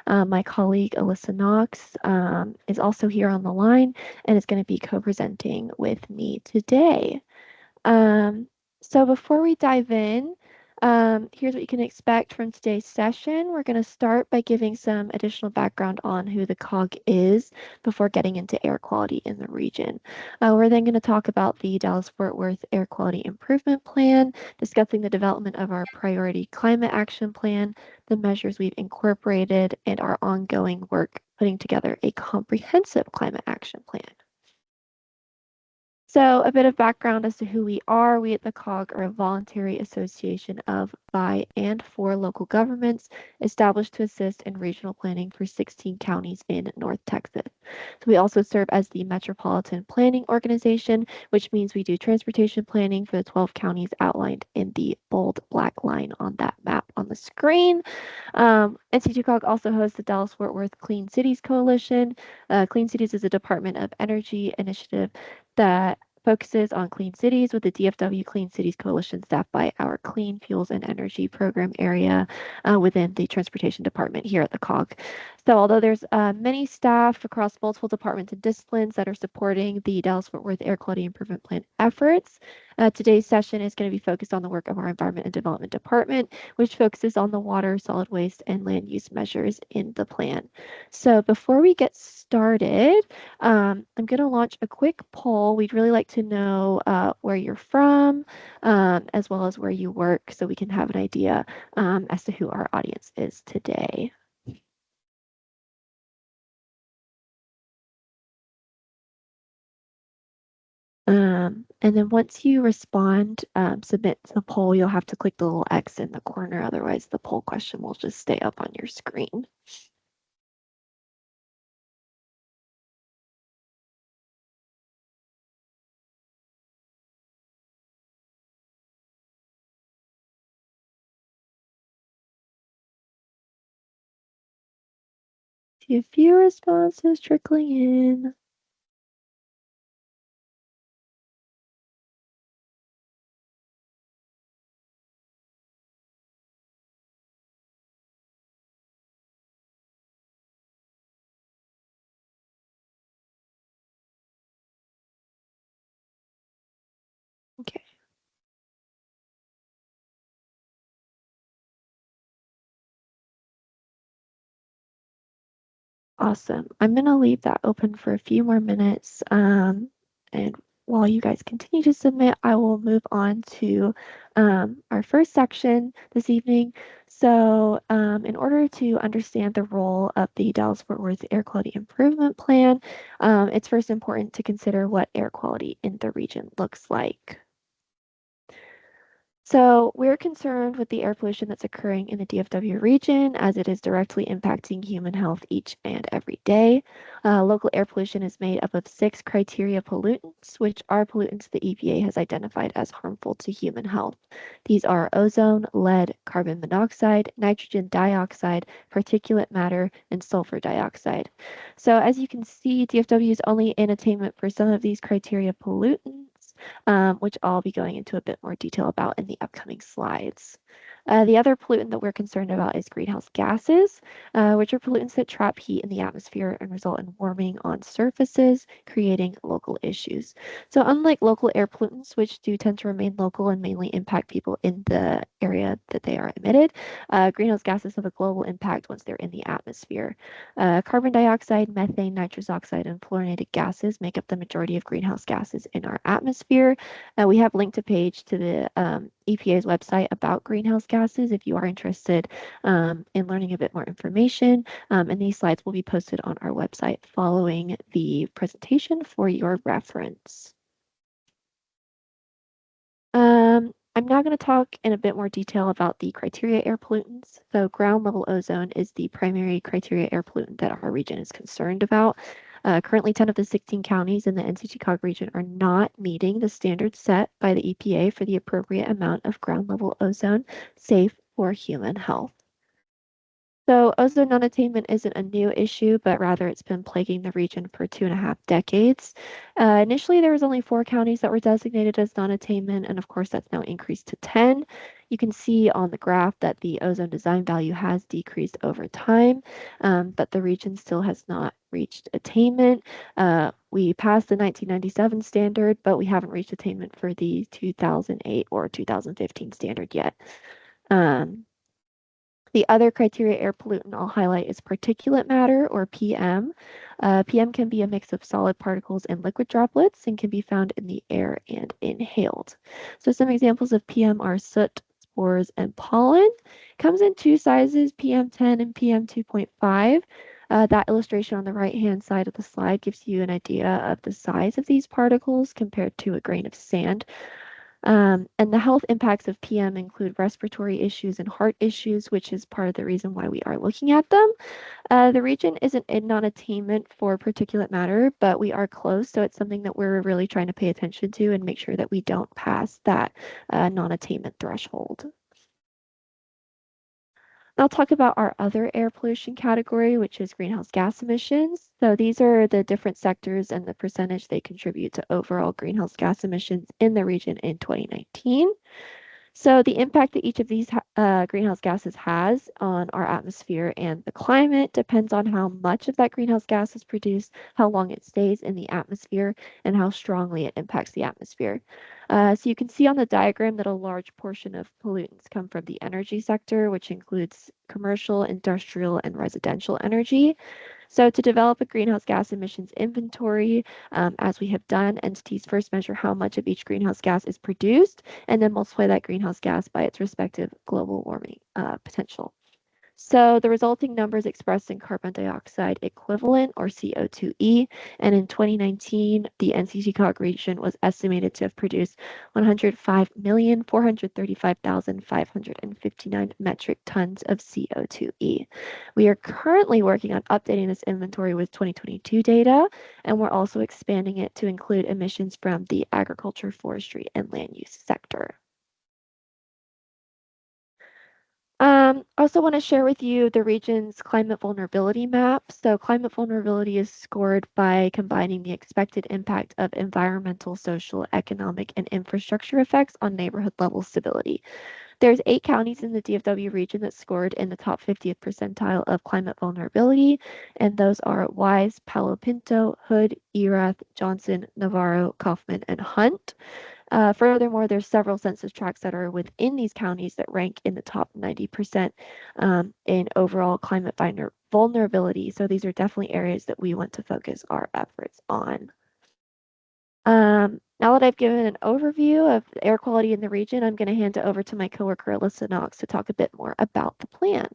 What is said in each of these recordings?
My colleague Alyssa Knox is also here on the line and is going to be co-presenting with me today. So before we dive in, here's what you can expect from today's session. We're going to start by giving some additional background on who the COG is before getting into air quality in the region. We're then going to talk about the Dallas-Fort Worth Air Quality Improvement Plan, discussing the development of our Priority Climate Action Plan, the measures we've incorporated, and our ongoing work putting together a comprehensive climate action plan. So a bit of background as to who we are. We at the COG are a voluntary association of, by, and for local governments established to assist in regional planning for 16 counties in North Texas. So we also serve as the Metropolitan Planning Organization, which means we do transportation planning for the 12 counties outlined in the bold black line on that map on the screen. NCTCOG also hosts the Dallas-Fort Worth Clean Cities Coalition. Clean Cities is a Department of Energy initiative that focuses on clean cities, with the DFW Clean Cities Coalition staffed by our Clean Fuels and Energy Program area within the Transportation Department here at the COG. So although there's many staff across multiple departments and disciplines that are supporting the Dallas-Fort Worth Air Quality Improvement Plan efforts, today's session is going to be focused on the work of our Environment and Development Department, which focuses on the water, solid waste, and land use measures in the plan. So before we get started, I'm going to launch a quick poll. We'd really like to know where you're from, as well as where you work, so we can have an idea as to who our audience is today. And then once you respond, submit to the poll, you'll have to click the little X in the corner. Otherwise, the poll question will just stay up on your screen. See a few responses trickling in. Okay. Awesome. I'm going to leave that open for a few more minutes. And while you guys continue to submit, I will move on to our first section this evening. So in order to understand the role of the Dallas-Fort Worth Air Quality Improvement Plan, it's first important to consider what air quality in the region looks like. So we're concerned with the air pollution that's occurring in the DFW region, as it is directly impacting human health each and every day. Local air pollution is made up of 6 criteria pollutants, which are pollutants the EPA has identified as harmful to human health. These are ozone, lead, carbon monoxide, nitrogen dioxide, particulate matter, and sulfur dioxide. So as you can see, DFW is only in attainment for some of these criteria pollutants, which I'll be going into a bit more detail about in the upcoming slides. The other pollutant that we're concerned about is greenhouse gases, which are pollutants that trap heat in the atmosphere and result in warming on surfaces, creating local issues. So unlike local air pollutants, which do tend to remain local and mainly impact people in the area that they are emitted, greenhouse gases have a global impact once they're in the atmosphere. Carbon dioxide, methane, nitrous oxide, and fluorinated gases make up the majority of greenhouse gases in our atmosphere. We have linked a page to the EPA's website about greenhouse gases if you are interested in learning a bit more information. And these slides will be posted on our website following the presentation for your reference. I'm now going to talk in a bit more detail about the criteria air pollutants. So ground level ozone is the primary criteria air pollutant that our region is concerned about. Currently, 10 of the 16 counties in the NCTCOG region are not meeting the standards set by the EPA for the appropriate amount of ground level ozone safe for human health. So ozone non-attainment isn't a new issue, but rather it's been plaguing the region for 2.5 decades. Initially, there was only 4 counties that were designated as non-attainment, and of course, that's now increased to 10. You can see on the graph that the ozone design value has decreased over time, but the region still has not reached attainment. We passed the 1997 standard, but we haven't reached attainment for the 2008 or 2015 standard yet. The other criteria air pollutant I'll highlight is particulate matter, or PM. PM can be a mix of solid particles and liquid droplets and can be found in the air and inhaled. So some examples of PM are soot, spores, and pollen. Comes in two sizes, PM10 and PM2.5. That illustration on the right-hand side of the slide gives you an idea of the size of these particles compared to a grain of sand. And the health impacts of PM include respiratory issues and heart issues, which is part of the reason why we are looking at them. The region isn't in non-attainment for particulate matter, but we are close, so it's something that we're really trying to pay attention to and make sure that we don't pass that non-attainment threshold. I'll talk about our other air pollution category, which is greenhouse gas emissions. So these are the different sectors and the percentage they contribute to overall greenhouse gas emissions in the region in 2019. So the impact that each of these greenhouse gases has on our atmosphere and the climate depends on how much of that greenhouse gas is produced, how long it stays in the atmosphere, and how strongly it impacts the atmosphere. So you can see on the diagram that a large portion of pollutants come from the energy sector, which includes commercial, industrial, and residential energy. So to develop a greenhouse gas emissions inventory, as we have done, entities first measure how much of each greenhouse gas is produced and then multiply that greenhouse gas by its respective global warming potential. So the resulting numbers expressed in carbon dioxide equivalent, or CO2e, and in 2019, the NCTCOG region was estimated to have produced 105,435,559 metric tons of CO2e. We are currently working on updating this inventory with 2022 data, and we're also expanding it to include emissions from the agriculture, forestry, and land use sector. I also want to share with you the region's climate vulnerability map. So climate vulnerability is scored by combining the expected impact of environmental, social, economic, and infrastructure effects on neighborhood level stability. There's 8 counties in the DFW region that scored in the top 50th percentile of climate vulnerability, and those are Wise, Palo Pinto, Hood, Erath, Johnson, Navarro, Kaufman, and Hunt. Furthermore, there's several census tracts that are within these counties that rank in the top 90% in overall climate vulnerability. So these are definitely areas that we want to focus our efforts on. Now that I've given an overview of air quality in the region, I'm going to hand it over to my coworker, Alyssa Knox, to talk a bit more about the plan.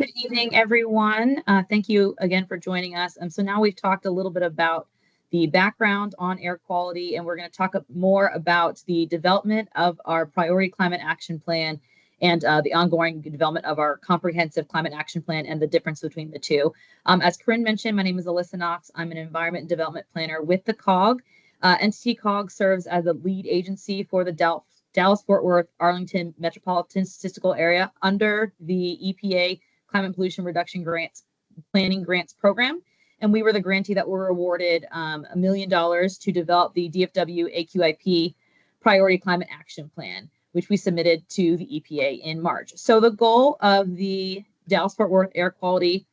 Good evening, everyone. Thank you again for joining us. So now we've talked a little bit about the background on air quality, and we're going to talk more about the development of our Priority Climate Action Plan and the ongoing development of our Comprehensive Climate Action Plan and the difference between the two. As Corinne mentioned, my name is Alyssa Knox. I'm an Environment and Development Planner with the COG. NCTCOG serves as the lead agency for the Dallas-Fort Worth, Arlington Metropolitan Statistical Area under the EPA Climate Pollution Reduction Grants Planning Grants Program. And we were the grantee that were awarded $1 million to develop the DFW AQIP Priority Climate Action Plan, which we submitted to the EPA in March. So the goal of the Dallas-Fort Worth Air Quality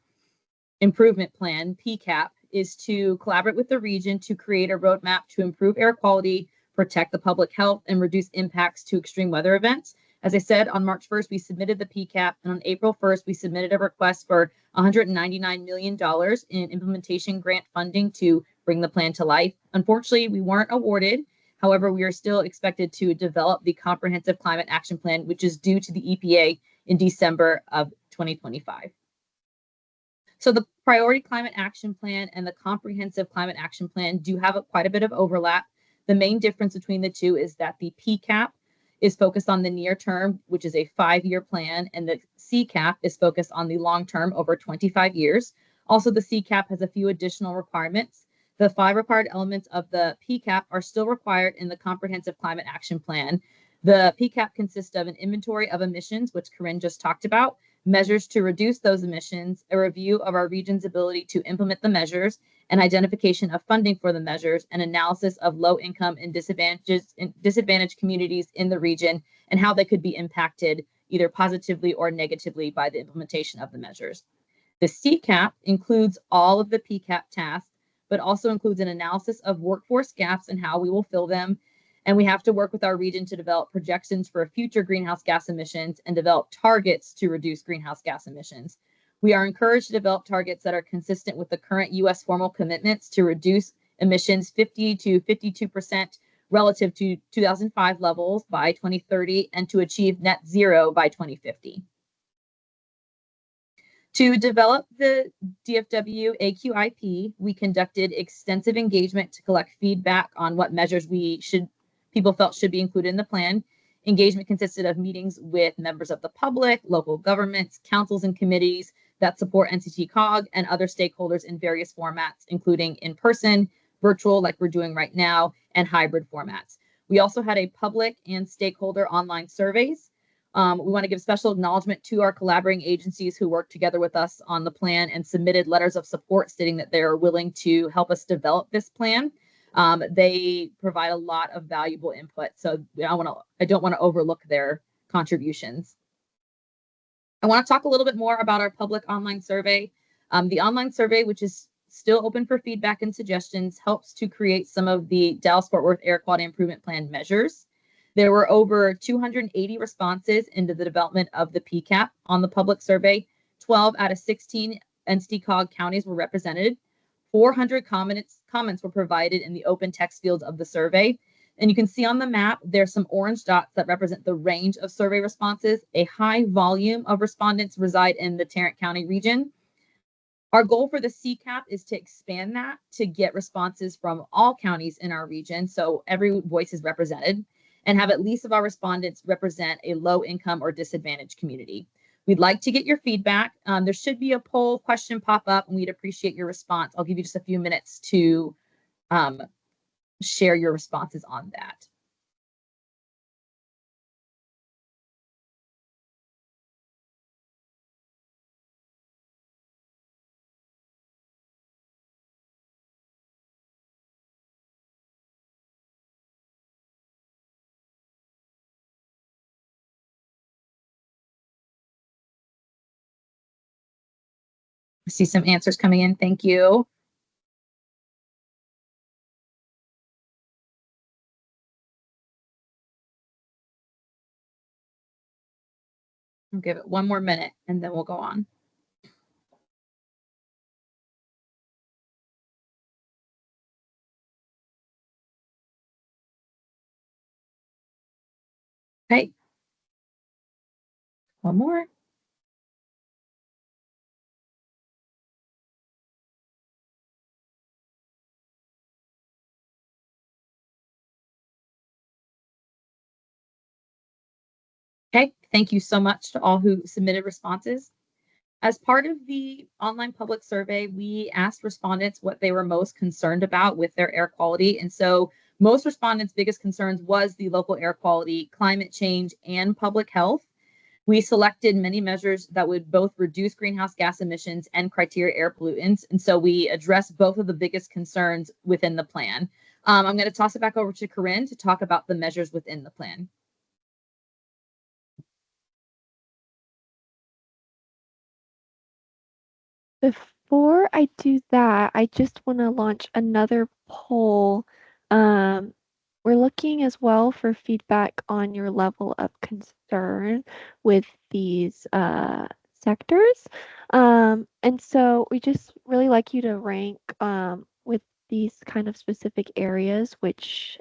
Improvement Plan, PCAP, is to collaborate with the region to create a roadmap to improve air quality, protect the public health, and reduce impacts to extreme weather events. As I said, on March 1st, we submitted the PCAP, and on April 1st, we submitted a request for $199 million in implementation grant funding to bring the plan to life. Unfortunately, we weren't awarded. However, we are still expected to develop the Comprehensive Climate Action Plan, which is due to the EPA in December of 2025. So the Priority Climate Action Plan and the Comprehensive Climate Action Plan do have quite a bit of overlap. The main difference between the two is that the PCAP is focused on the near term, which is a 5-year plan, and the CCAP is focused on the long term, over 25 years. Also, the CCAP has a few additional requirements. The 5 required elements of the PCAP are still required in the Comprehensive Climate Action Plan. The PCAP consists of an inventory of emissions, which Corinne just talked about, measures to reduce those emissions, a review of our region's ability to implement the measures, and identification of funding for the measures, and analysis of low income and disadvantaged communities in the region and how they could be impacted either positively or negatively by the implementation of the measures. The CCAP includes all of the PCAP tasks, but also includes an analysis of workforce gaps and how we will fill them. And we have to work with our region to develop projections for future greenhouse gas emissions and develop targets to reduce greenhouse gas emissions. We are encouraged to develop targets that are consistent with the current US formal commitments to reduce emissions 50 to 52% relative to 2005 levels by 2030 and to achieve net zero by 2050. To develop the DFW AQIP, we conducted extensive engagement to collect feedback on what measures people felt should be included in the plan. Engagement consisted of meetings with members of the public, local governments, councils and committees that support NCTCOG and other stakeholders in various formats, including in-person, virtual, like we're doing right now, and hybrid formats. We also had a public and stakeholder online surveys. We want to give special acknowledgement to our collaborating agencies who worked together with us on the plan and submitted letters of support stating that they are willing to help us develop this plan. They provide a lot of valuable input, so I don't want to overlook their contributions. I want to talk a little bit more about our public online survey. The online survey, which is still open for feedback and suggestions, helps to create some of the Dallas-Fort Worth Air Quality Improvement Plan measures. There were over 280 responses into the development of the PCAP on the public survey. 12 out of 16 NCTCOG counties were represented. 400 comments were provided in the open text fields of the survey. And you can see on the map, there's some orange dots that represent the range of survey responses. A high volume of respondents reside in the Tarrant County region. Our goal for the CCAP is to expand that to get responses from all counties in our region, so every voice is represented, and have at least of our respondents represent a low income or disadvantaged community. We'd like to get your feedback. There should be a poll question pop up and we'd appreciate your response. I'll give you just a few minutes to share your responses on that. I see some answers coming in. Thank you. I'll give it one more minute and then we'll go on. Okay. One more. Okay, thank you so much to all who submitted responses. As part of the online public survey, we asked respondents what they were most concerned about with their air quality. And so most respondents' biggest concerns was the local air quality, climate change, and public health. We selected many measures that would both reduce greenhouse gas emissions and criteria air pollutants. And so we addressed both of the biggest concerns within the plan. I'm going to toss it back over to Corinne to talk about the measures within the plan. Before I do that, I just want to launch another poll. We're looking as well for feedback on your level of concern with these sectors. And so we just really like you to rank with these kind of specific areas, which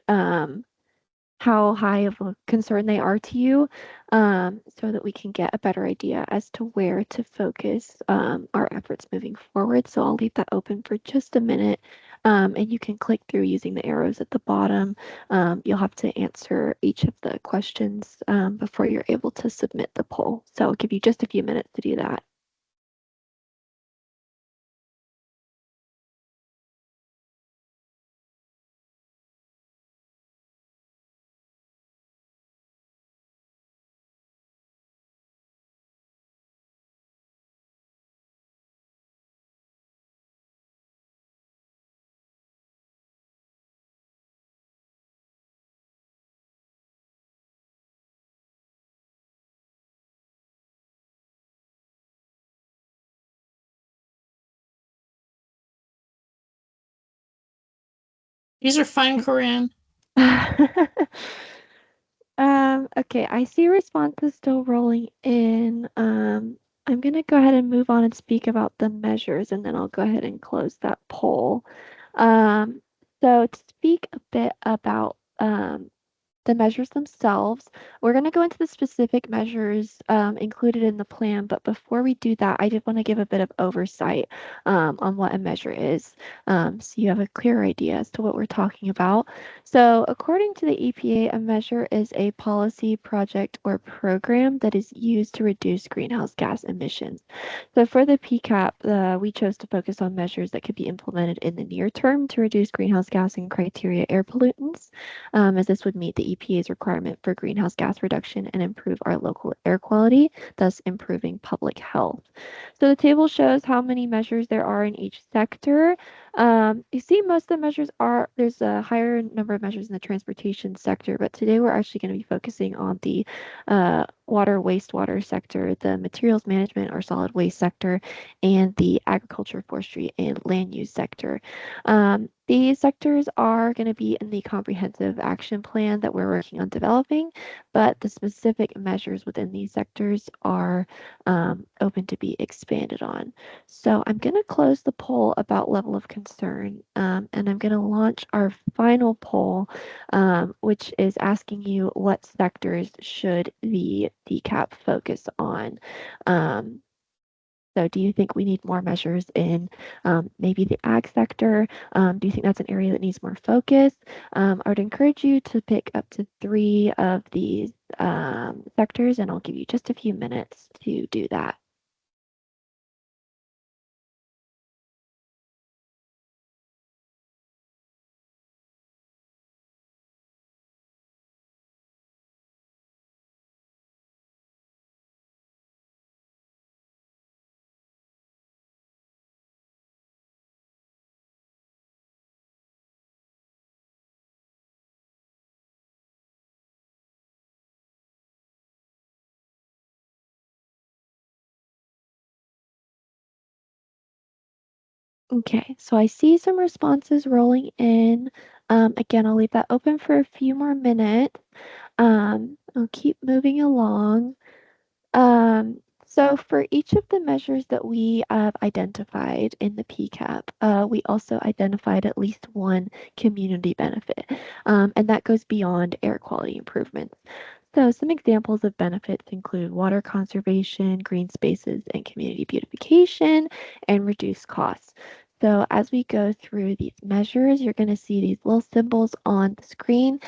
how high of a concern they are to you, so that we can get a better idea as to where to focus our efforts moving forward. So I'll leave that open for just a minute, and you can click through using the arrows at the bottom. You'll have to answer each of the questions before you're able to submit the poll. So I'll give you just a few minutes to do that. These are fine, Corinne. Okay, I see responses still rolling in. I'm gonna go ahead and move on and speak about the measures, and then I'll go ahead and close that poll. Um, so to speak a bit about the measures themselves. We're going to go into the specific measures included in the plan, but before we do that, I did want to give a bit of oversight on what a measure is, so you have a clear idea as to what we're talking about. So according to the EPA, a measure is a policy, project, or program that is used to reduce greenhouse gas emissions. So for the PCAP, we chose to focus on measures that could be implemented in the near term to reduce greenhouse gas and criteria air pollutants, as this would meet the EPA's requirement for greenhouse gas reduction and improve our local air quality, thus improving public health. So the table shows how many measures there are in each sector. You see most of the measures there's a higher number of measures in the transportation sector, but today we're actually going to be focusing on the water, wastewater sector, the materials management or solid waste sector, and the agriculture, forestry, and land use sector. These sectors are going to be in the comprehensive action plan that we're working on developing, but the specific measures within these sectors are open to be expanded on. So I'm going to close the poll about level of concern, and I'm going to launch our final poll, which is asking you what sectors should the DCAP focus on. So do you think we need more measures in maybe the ag sector? Do you think that's an area that needs more focus? I would encourage you to pick up to 3 of these sectors, and I'll give you just a few minutes to do that. Okay, so I see some responses rolling in. Again, I'll leave that open for a few more minutes. I'll keep moving along. So for each of the measures that we have identified in the PCAP, we also identified at least one community benefit, and that goes beyond air quality improvements. So some examples of benefits include water conservation, green spaces, and community beautification, and reduced costs. So as we go through these measures, you're going to see these little symbols on the screen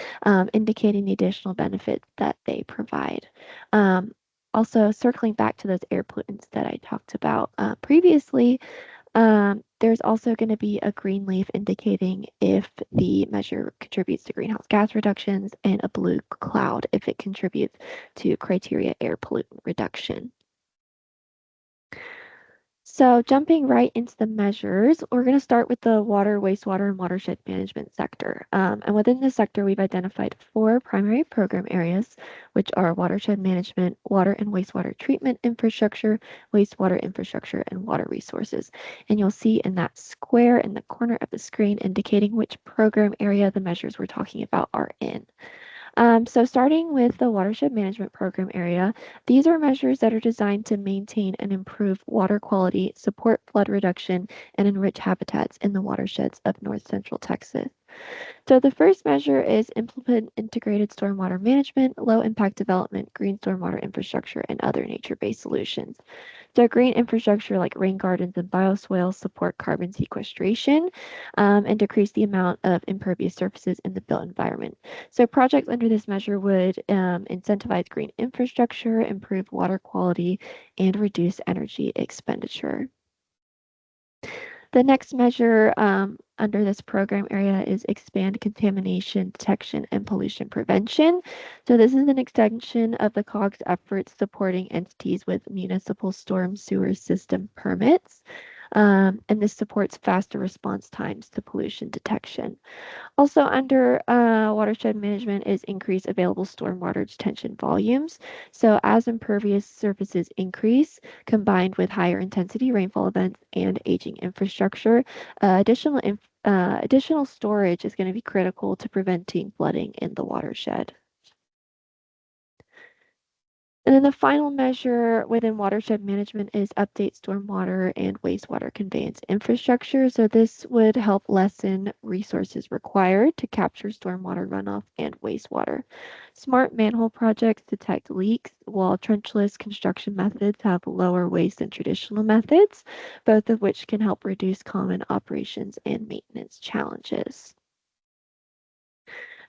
indicating the additional benefits that they provide. Also, circling back to those air pollutants that I talked about previously, there's also going to be a green leaf indicating if the measure contributes to greenhouse gas reductions, and a blue cloud if it contributes to criteria air pollutant reduction. So jumping right into the measures, we're going to start with the water, wastewater, and watershed management sector. And within this sector, we've identified 4 primary program areas, which are watershed management, water and wastewater treatment infrastructure, wastewater infrastructure, and water resources. And you'll see in that square in the corner of the screen indicating which program area the measures we're talking about are in. So starting with the watershed management program area, these are measures that are designed to maintain and improve water quality, support flood reduction, and enrich habitats in the watersheds of north central Texas. So the first measure is implement integrated stormwater management, low impact development, green stormwater infrastructure, and other nature-based solutions. So green infrastructure like rain gardens and bioswales support carbon sequestration and decrease the amount of impervious surfaces in the built environment. So projects under this measure would incentivize green infrastructure, improve water quality, and reduce energy expenditure. The next measure under this program area is expand contamination detection and pollution prevention. So this is an extension of the COG's efforts supporting entities with municipal storm sewer system permits. and this supports faster response times to pollution detection. Also, under watershed management is increase available stormwater detention volumes. So, as impervious surfaces increase, combined with higher intensity rainfall events and aging infrastructure, additional storage is going to be critical to preventing flooding in the watershed. And then the final measure within watershed management is update stormwater and wastewater conveyance infrastructure. So this would help lessen resources required to capture stormwater runoff and wastewater. Smart manhole projects detect leaks, while trenchless construction methods have lower waste than traditional methods, both of which can help reduce common operations and maintenance challenges.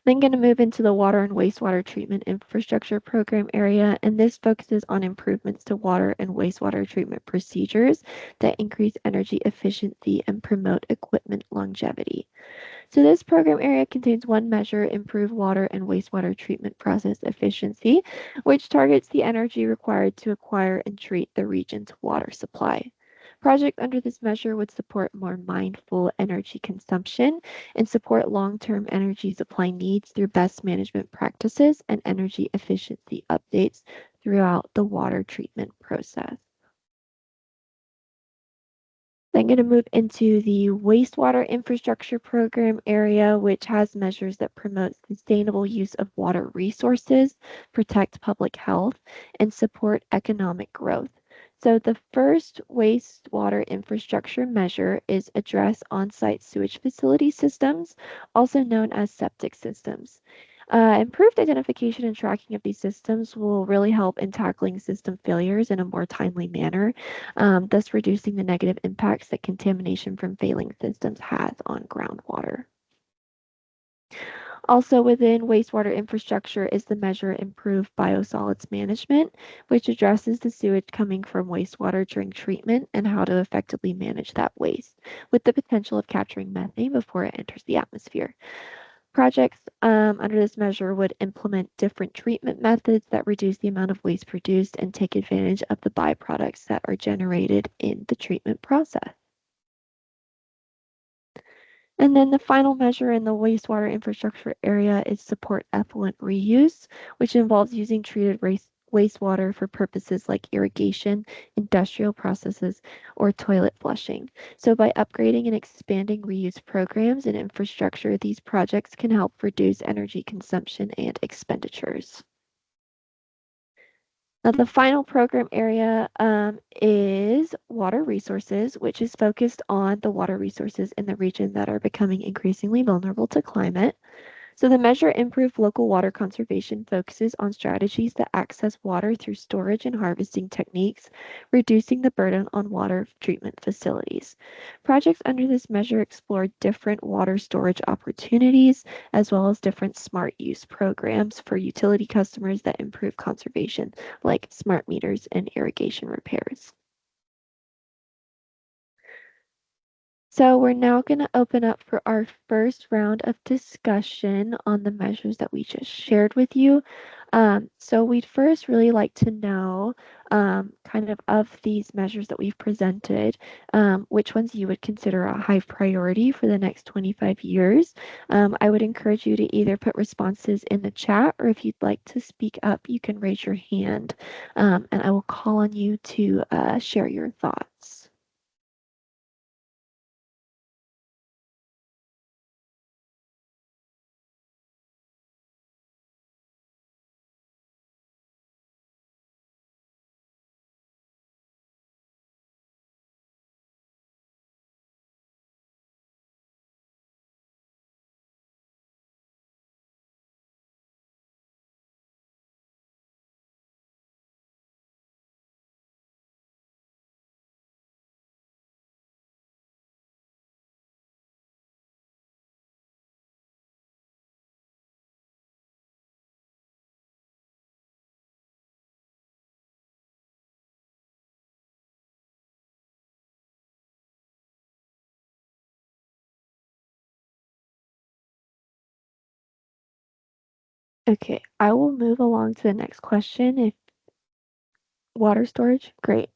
Then going to move into the water and wastewater treatment infrastructure program area, and this focuses on improvements to water and wastewater treatment procedures that increase energy efficiency and promote equipment longevity. So this program area contains one measure, improve water and wastewater treatment process efficiency, which targets the energy required to acquire and treat the region's water supply. Projects under this measure would support more mindful energy consumption and support long-term energy supply needs through best management practices and energy efficiency updates throughout the water treatment process. Then going to move into the wastewater infrastructure program area, which has measures that promote sustainable use of water resources, protect public health, and support economic growth. So the first wastewater infrastructure measure is address on-site sewage facility systems, also known as septic systems. Improved identification and tracking of these systems will really help in tackling system failures in a more timely manner, thus reducing the negative impacts that contamination from failing systems has on groundwater. Also within wastewater infrastructure is the measure Improved Biosolids Management, which addresses the sewage coming from wastewater during treatment and how to effectively manage that waste, with the potential of capturing methane before it enters the atmosphere. Projects under this measure would implement different treatment methods that reduce the amount of waste produced and take advantage of the byproducts that are generated in the treatment process. And then the final measure in the wastewater infrastructure area is support effluent reuse, which involves using treated wastewater for purposes like irrigation, industrial processes, or toilet flushing. So by upgrading and expanding reuse programs and infrastructure, these projects can help reduce energy consumption and expenditures. Now, the final program area is water resources, which is focused on the water resources in the region that are becoming increasingly vulnerable to climate. So the measure Improved Local Water Conservation focuses on strategies that access water through storage and harvesting techniques, reducing the burden on water treatment facilities. Projects under this measure explore different water storage opportunities, as well as different smart use programs for utility customers that improve conservation, like smart meters and irrigation repairs. So we're now going to open up for our first round of discussion on the measures that we just shared with you. So we'd first really like to know kind of these measures that we've presented, which ones you would consider a high priority for the next 25 years. I would encourage you to either put responses in the chat, or if you'd like to speak up, you can raise your hand, and I will call on you to share your thoughts. Okay, I will move along to the next question. If water storage, great.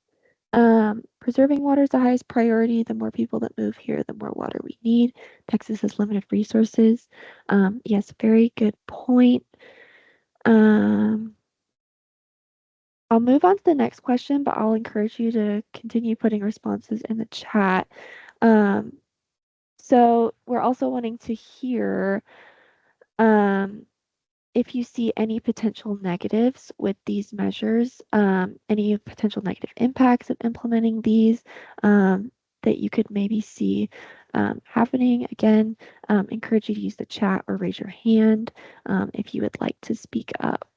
Preserving water is the highest priority. The more people that move here, the more water we need. Texas has limited resources. Yes, very good point. Um, I'll move on to the next question, but I'll encourage you to continue putting responses in the chat. Um, so we're also wanting to hear if you see any potential negatives with these measures, any potential negative impacts of implementing these that you could maybe see happening. Again, encourage you to use the chat or raise your hand if you would like to speak up.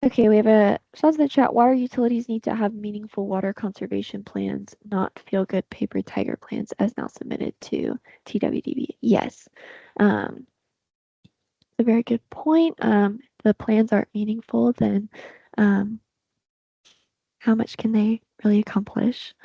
Okay, we have a shout in the chat. Water utilities need to have meaningful water conservation plans, not feel good paper tiger plans as now submitted to TWDB. Yes. A very good point. The plans aren't meaningful, then how much can they really accomplish?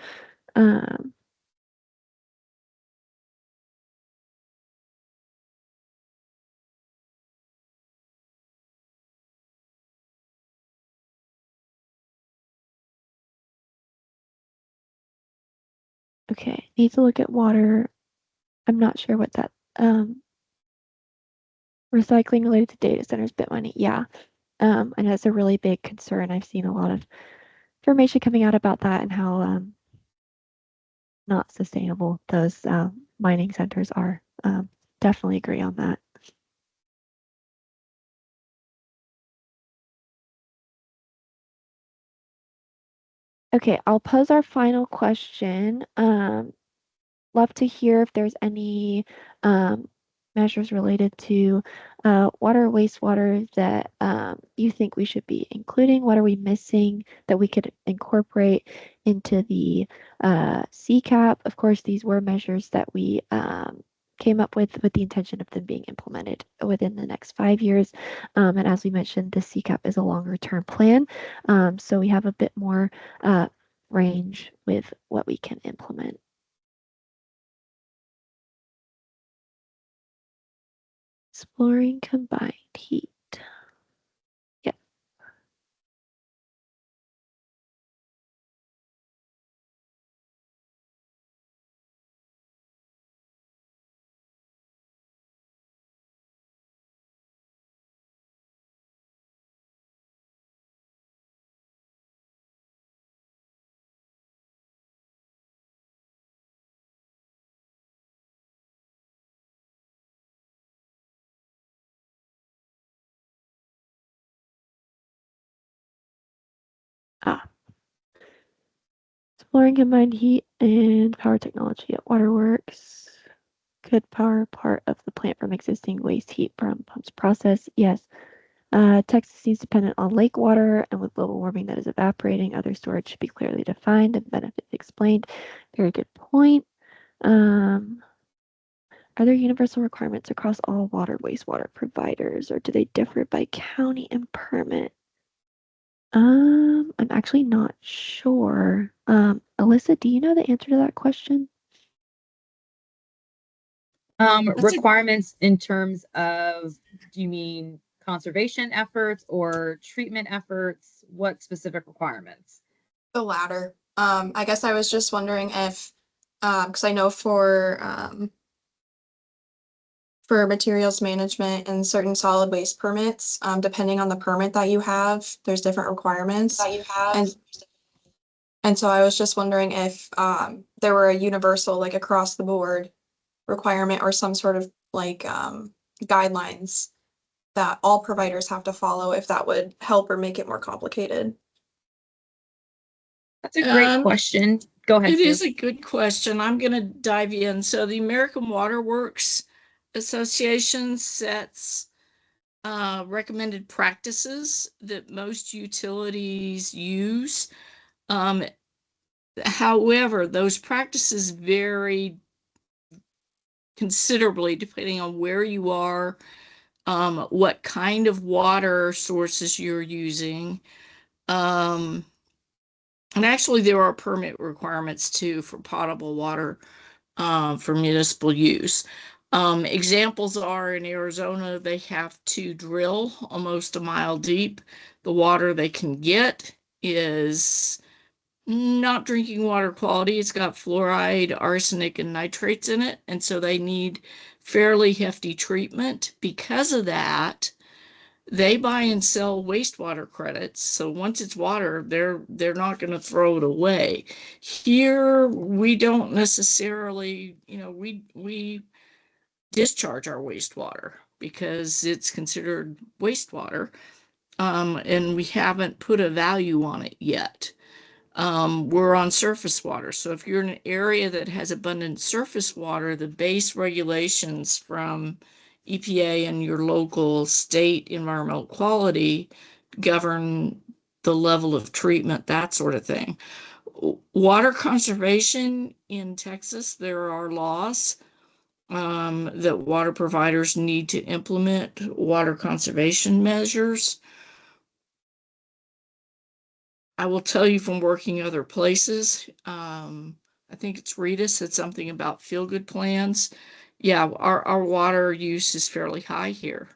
Okay, need to look at water. I'm not sure what that recycling related to data centers, bit money. Yeah, and that's a really big concern. I've seen a lot of information coming out about that and how not sustainable those mining centers are. Definitely agree on that. Okay, I'll pose our final question. Love to hear if there's any measures related to water, wastewater that you think we should be including. What are we missing that we could incorporate into the CCAP? Of course, these were measures that we came up with the intention of them being implemented within the next 5 years. And as we mentioned, the CCAP is a longer term plan. So we have a bit more range with what we can implement. Exploring combined heat. Yeah. Ah. Exploring combined heat and power technology at waterworks. Could power part of the plant from existing waste heat from pumps process? Yes. Texas seems dependent on lake water, and with global warming that is evaporating, other storage should be clearly defined and benefits explained. Very good point. Are there universal requirements across all water wastewater providers, or do they differ by county and permit? I'm actually not sure. Alyssa, do you know the answer to that question? Requirements in terms of, do you mean conservation efforts or treatment efforts? What specific requirements? The latter. I guess I was just wondering if, because I know for materials management and certain solid waste permits, depending on the permit that you have, there's different requirements. And so I was just wondering if there were a universal, like across the board requirement or some sort of like guidelines that all providers have to follow, if that would help or make it more complicated. That's a great question. Go ahead, It Sue. is a good question. I'm going to dive in. So the American Water Works Association sets recommended practices that most utilities use. However, those practices vary considerably depending on where you are, what kind of water sources you're using. And actually, there are permit requirements too for potable water for municipal use. Examples are in Arizona, they have to drill almost a mile deep. The water they can get is not drinking water quality. It's got fluoride, arsenic, and nitrates in it. And so they need fairly hefty treatment. Because of that, they buy and sell wastewater credits. So once it's water, they're not going to throw it away. Here, we don't necessarily, we discharge our wastewater because it's considered wastewater. And we haven't put a value on it yet. We're on surface water. So if you're in an area that has abundant surface water, the base regulations from EPA and your local state environmental quality govern the level of treatment, that sort of thing. Water conservation in Texas, there are laws that water providers need to implement water conservation measures. I will tell you from working other places, I think it's Rita said something about feel-good plans. Yeah, our water use is fairly high here.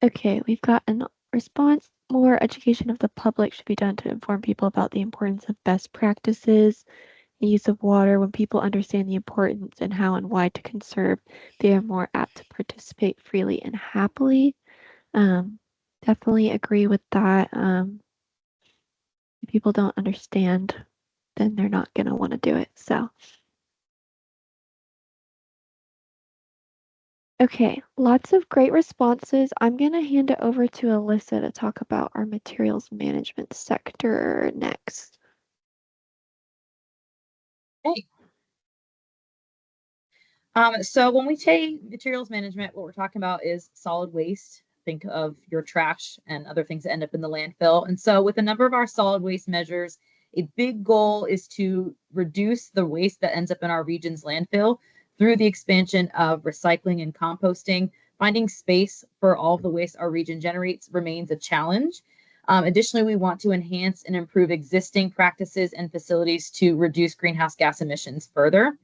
Okay, we've got a response. More education of the public should be done to inform people about the importance of best practices, the use of water. When people understand the importance and how and why to conserve, they are more apt to participate freely and happily. Definitely agree with that. If people don't understand, then they're not going to want to do it. So, okay, lots of great responses. I'm going to hand it over to Alyssa to talk about our materials management sector next. Hey. So when we say materials management, what we're talking about is solid waste. Think of your trash and other things that end up in the landfill. And so with a number of our solid waste measures, a big goal is to reduce the waste that ends up in our region's landfill through the expansion of recycling and composting. Finding space for all of the waste our region generates remains a challenge. Additionally, we want to enhance and improve existing practices and facilities to reduce greenhouse gas emissions further.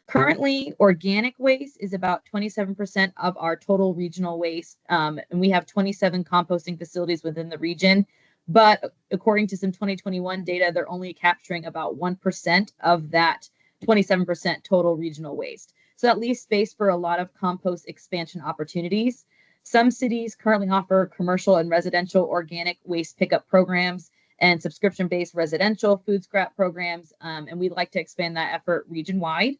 Currently, organic waste is about 27% of our total regional waste, and we have 27 composting facilities within the region. But according to some 2021 data, they're only capturing about 1% of that 27% total regional waste. So that leaves space for a lot of compost expansion opportunities. Some cities currently offer commercial and residential organic waste pickup programs and subscription-based residential food scrap programs, and we'd like to expand that effort region-wide.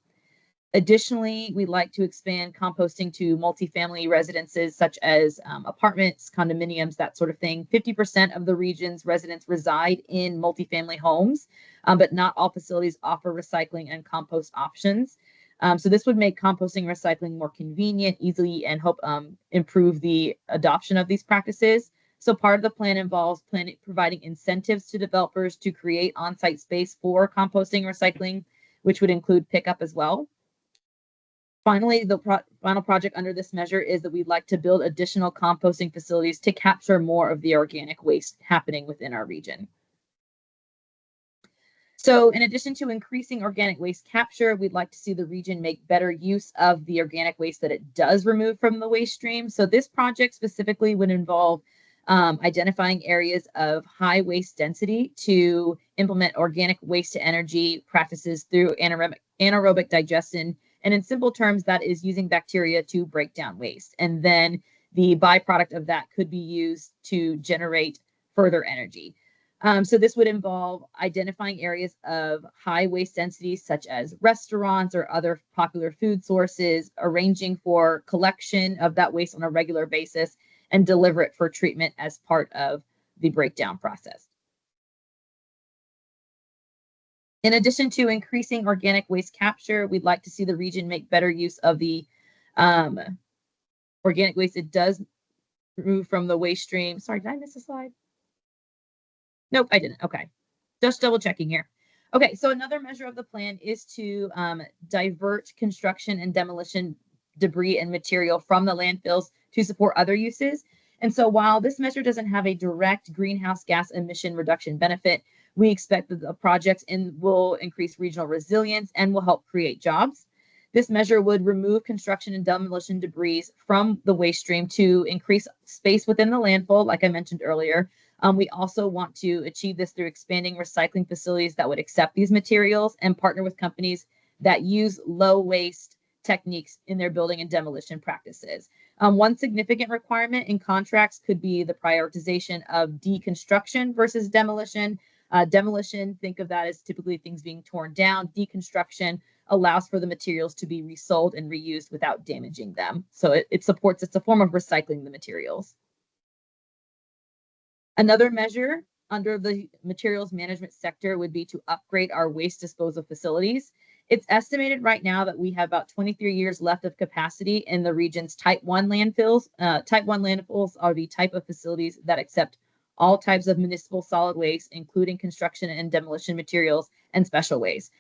Additionally, we'd like to expand composting to multifamily residences such as apartments, condominiums, that sort of thing. 50% of the region's residents reside in multifamily homes, but not all facilities offer recycling and compost options. So this would make composting and recycling more convenient, easily, and help improve the adoption of these practices. So part of the plan involves providing incentives to developers to create on-site space for composting and recycling, which would include pickup as well. Finally, the final project under this measure is that we'd like to build additional composting facilities to capture more of the organic waste happening within our region. So in addition to increasing organic waste capture, we'd like to see the region make better use of the organic waste that it does remove from the waste stream. So this project specifically would involve identifying areas of high waste density to implement organic waste to energy practices through anaerobic digestion. And in simple terms, that is using bacteria to break down waste. And then the byproduct of that could be used to generate further energy. So this would involve identifying areas of high waste density, such as restaurants or other popular food sources, arranging for collection of that waste on a regular basis, and deliver it for treatment as part of the breakdown process. In addition to increasing organic waste capture, we'd like to see the region make better use of the organic waste it does remove from the waste stream. Sorry, did I miss a slide? Nope, I didn't. Okay, just double checking here. Okay, so another measure of the plan is to divert construction and demolition debris and material from the landfills to support other uses. And so while this measure doesn't have a direct greenhouse gas emission reduction benefit, we expect that the projects will increase regional resilience and will help create jobs. This measure would remove construction and demolition debris from the waste stream to increase space within the landfill, like I mentioned earlier. We also want to achieve this through expanding recycling facilities that would accept these materials and partner with companies that use low waste techniques in their building and demolition practices. One significant requirement in contracts could be the prioritization of deconstruction versus demolition. Demolition, think of that as typically things being torn down. Deconstruction allows for the materials to be resold and reused without damaging them. So it's a form of recycling the materials. Another measure under the materials management sector would be to upgrade our waste disposal facilities. It's estimated right now that we have about 23 years left of capacity in the region's Type 1 landfills. Type 1 landfills are the type of facilities that accept all types of municipal solid waste, including construction and demolition materials and special waste.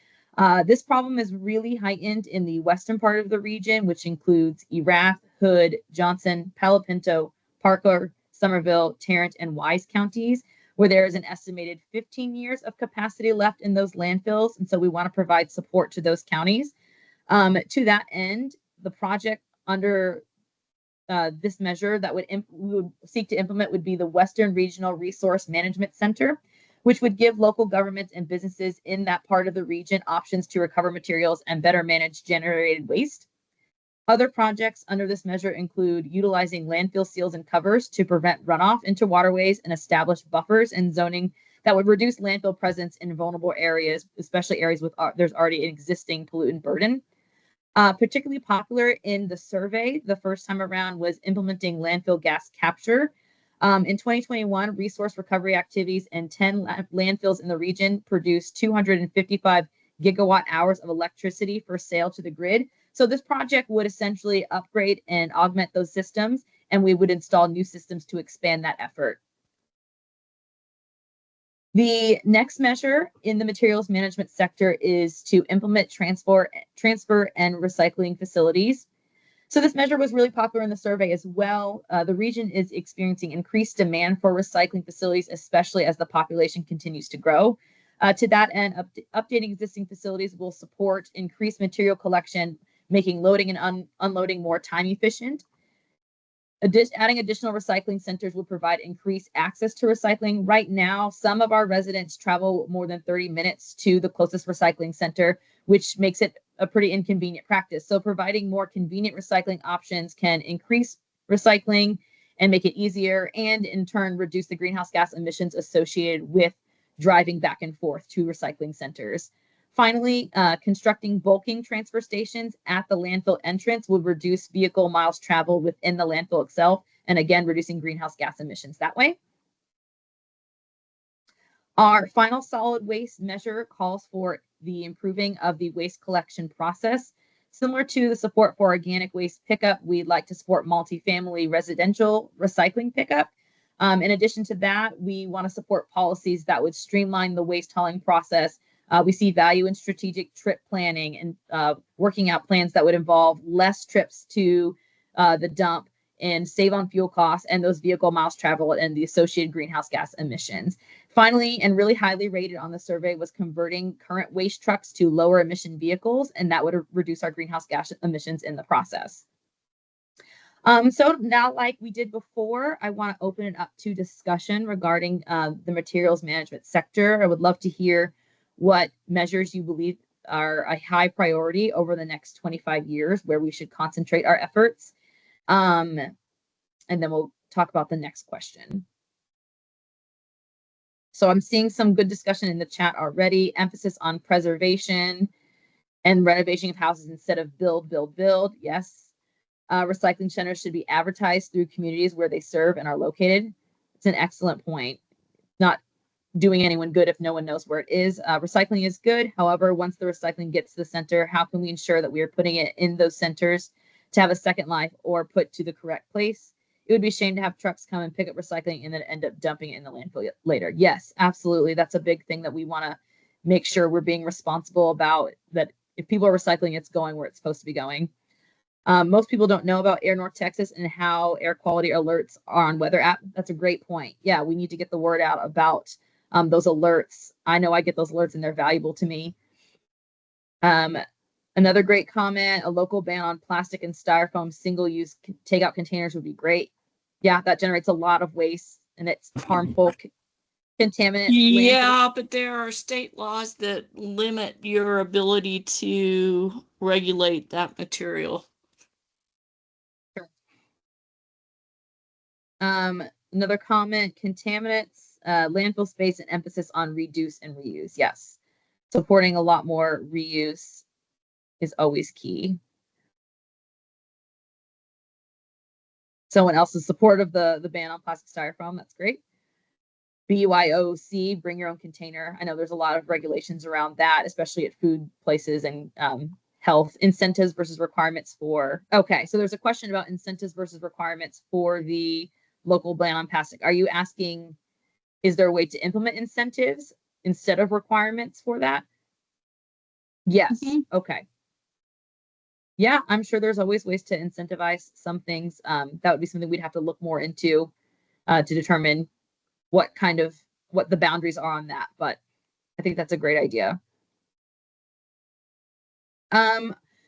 This problem is really heightened in the western part of the region, which includes Erath, Hood, Johnson, Palo Pinto, Parker, Somerville, Tarrant, and Wise counties, where there is an estimated 15 years of capacity left in those landfills. And so we want to provide support to those counties. To that end, the project under this measure that we would seek to implement would be the Western Regional Resource Management Center, which would give local governments and businesses in that part of the region options to recover materials and better manage generated waste. Other projects under this measure include utilizing landfill seals and covers to prevent runoff into waterways and establish buffers and zoning that would reduce landfill presence in vulnerable areas, especially areas with there's already an existing pollutant burden. Particularly popular in the survey the first time around was implementing landfill gas capture. In 2021, resource recovery activities in 10 landfills in the region produced 255 gigawatt hours of electricity for sale to the grid. So this project would essentially upgrade and augment those systems, and we would install new systems to expand that effort. The next measure in the materials management sector is to implement transfer and recycling facilities. So this measure was really popular in the survey as well. The region is experiencing increased demand for recycling facilities, especially as the population continues to grow. To that end, updating existing facilities will support increased material collection, making loading and unloading more time efficient. Adding additional recycling centers will provide increased access to recycling. Right now, some of our residents travel more than 30 minutes to the closest recycling center, which makes it a pretty inconvenient practice. So providing more convenient recycling options can increase recycling and make it easier, and in turn, reduce the greenhouse gas emissions associated with driving back and forth to recycling centers. Finally, constructing bulking transfer stations at the landfill entrance would reduce vehicle miles traveled within the landfill itself, and again, reducing greenhouse gas emissions that way. Our final solid waste measure calls for the improving of the waste collection process. Similar to the support for organic waste pickup, we'd like to support multifamily residential recycling pickup. In addition to that, we want to support policies that would streamline the waste hauling process. We see value in strategic trip planning and working out plans that would involve less trips to the dump and save on fuel costs and those vehicle miles traveled and the associated greenhouse gas emissions. Finally, and really highly rated on the survey, was converting current waste trucks to lower emission vehicles, and that would reduce our greenhouse gas emissions in the process. So now, like we did before, I want to open it up to discussion regarding the materials management sector. I would love to hear what measures you believe are a high priority over the next 25 years, where we should concentrate our efforts. And then we'll talk about the next question. So I'm seeing some good discussion in the chat already. Emphasis on preservation and renovation of houses instead of build. Yes. Recycling centers should be advertised through communities where they serve and are located. It's an excellent point. Not doing anyone good if no one knows where it is. Recycling is good. However, once the recycling gets to the center, how can we ensure that we are putting it in those centers to have a second life or put to the correct place? It would be a shame to have trucks come and pick up recycling and then end up dumping it in the landfill later. Yes, absolutely. That's a big thing that we want to make sure we're being responsible about, that if people are recycling, it's going where it's supposed to be going. Most people don't know about Air North Texas and how air quality alerts are on weather app. That's a great point. Yeah, we need to get the word out about those alerts. I know I get those alerts and they're valuable to me. Another great comment, a local ban on plastic and styrofoam single-use takeout containers would be great. Yeah, that generates a lot of waste and it's harmful contaminant. Yeah, but there are state laws that limit your ability to regulate that material. Another comment, contaminants, landfill space, and emphasis on reduce and reuse. Yes, supporting a lot more reuse is always key. Someone else is supportive of the ban on plastic styrofoam. That's great. BYOC, bring your own container. I know there's a lot of regulations around that, especially at food places and health. Incentives versus requirements for, okay, so there's a question about incentives versus requirements for the local ban on plastic. Are you asking, is there a way to implement incentives instead of requirements for that? Yes. Okay. Yeah, I'm sure there's always ways to incentivize some things. That would be something we'd have to look more into to determine what the boundaries are on that. But I think that's a great idea.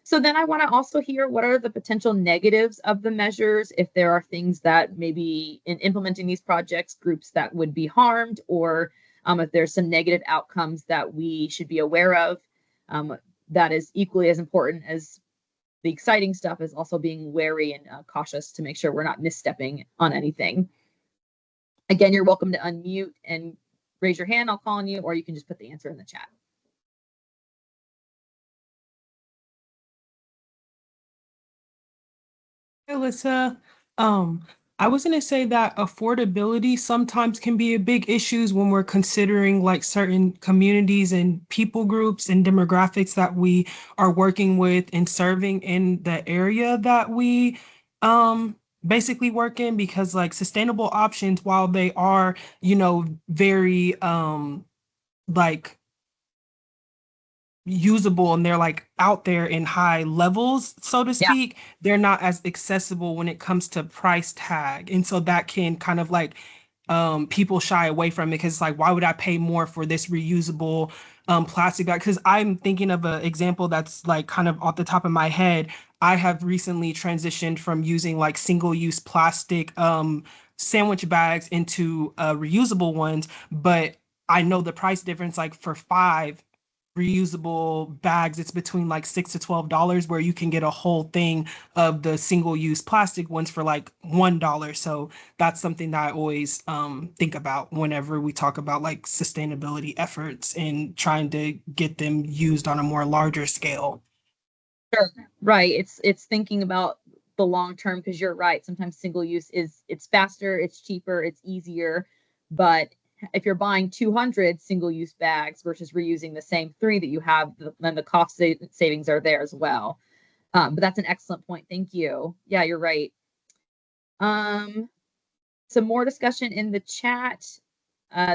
So then I want to also hear, what are the potential negatives of the measures? If there are things that maybe in implementing these projects, groups that would be harmed, or if there's some negative outcomes that we should be aware of, that is equally as important as the exciting stuff, is also being wary and cautious to make sure we're not misstepping on anything. Again, you're welcome to unmute and raise your hand. I'll call on you, or you can just put the answer in the chat. Hey, Alyssa. I was going to say that affordability sometimes can be a big issue when we're considering like certain communities and people groups and demographics that we are working with and serving in the area that we basically work in, because like sustainable options, while they are, very like usable and they're like out there in high levels, so to speak, they're not as accessible when it comes to price tag. And so that can kind of like people shy away from it, because like, why would I pay more for this reusable plastic bag? Because I'm thinking of an example that's like kind of off the top of my head. I have recently transitioned from using like single-use plastic sandwich bags into reusable ones, but I know the price difference, like for 5 reusable bags, it's between like $6 to $12, where you can get a whole thing of the single-use plastic ones for like $1. So that's something that I always think about whenever we talk about like sustainability efforts and trying to get them used on a more larger scale. Sure. Right. It's thinking about the long term, because you're right. Sometimes single use it's faster, it's cheaper, it's easier. But if you're buying 200 single use bags versus reusing the same 3 that you have, then the cost savings are there as well. But that's an excellent point. Thank you. Yeah, you're right. Some more discussion in the chat.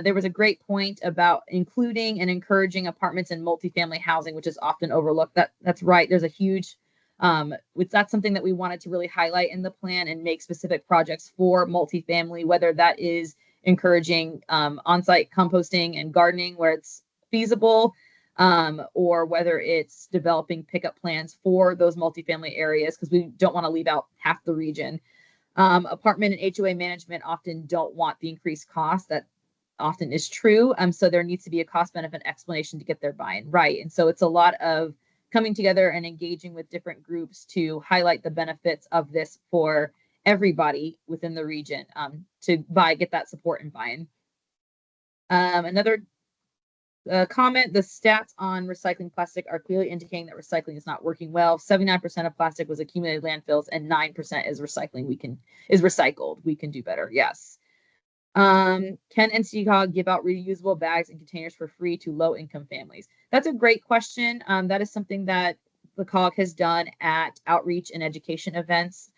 There was a great point about including and encouraging apartments and multifamily housing, which is often overlooked. That's right. There's a huge, that's something that we wanted to really highlight in the plan and make specific projects for multifamily, whether that is encouraging on-site composting and gardening where it's feasible, or whether it's developing pickup plans for those multifamily areas, because we don't want to leave out half the region. Apartment and HOA management often don't want the increased cost. That often is true. So there needs to be a cost benefit explanation to get their buy-in, right? And so it's a lot of coming together and engaging with different groups to highlight the benefits of this for everybody within the region, to get that support and buy-in. Another comment, the stats on recycling plastic are clearly indicating that recycling is not working well. 79% of plastic was accumulated landfills and 9% is recycled. We can do better. Yes. Can NCTCOG give out reusable bags and containers for free to low-income families? That's a great question. That is something that the COG has done at outreach and education events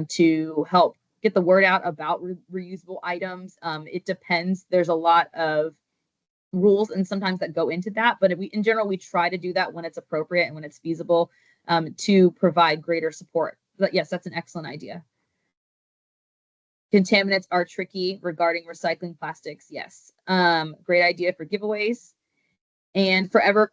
to help get the word out about reusable items. It depends. There's a lot of rules and sometimes that go into that, but in general, we try to do that when it's appropriate and when it's feasible to provide greater support. But yes, that's an excellent idea. Contaminants are tricky regarding recycling plastics. Yes. Great idea for giveaways. And forever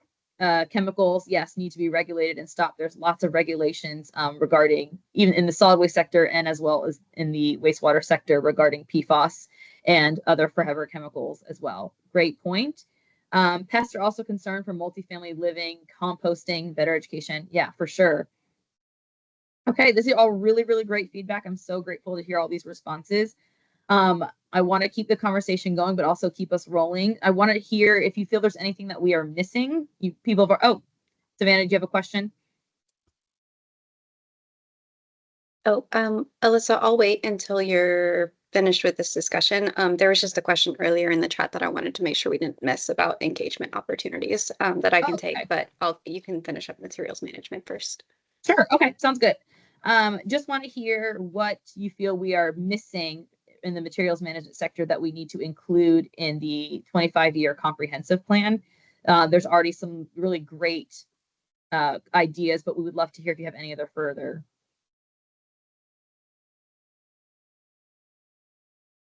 chemicals, yes, need to be regulated and stopped. There's lots of regulations regarding, even in the solid waste sector and as well as in the wastewater sector, regarding PFAS and other forever chemicals as well. Great point. Pests are also concerned for multifamily living, composting, better education. Yeah, for sure. Okay, this is all really, really great feedback. I'm so grateful to hear all these responses. I want to keep the conversation going, but also keep us rolling. I want to hear if you feel there's anything that we are missing. People are, oh, Savannah, do you have a question? Oh, Alyssa, I'll wait until you're finished with this discussion. There was just a question earlier in the chat that I wanted to make sure we didn't miss about engagement opportunities that I can take, but you can finish up materials management first. Sure. Okay, sounds good. Just want to hear what you feel we are missing in the materials management sector that we need to include in the 25-year comprehensive plan. There's already some really great ideas, but we would love to hear if you have any other further.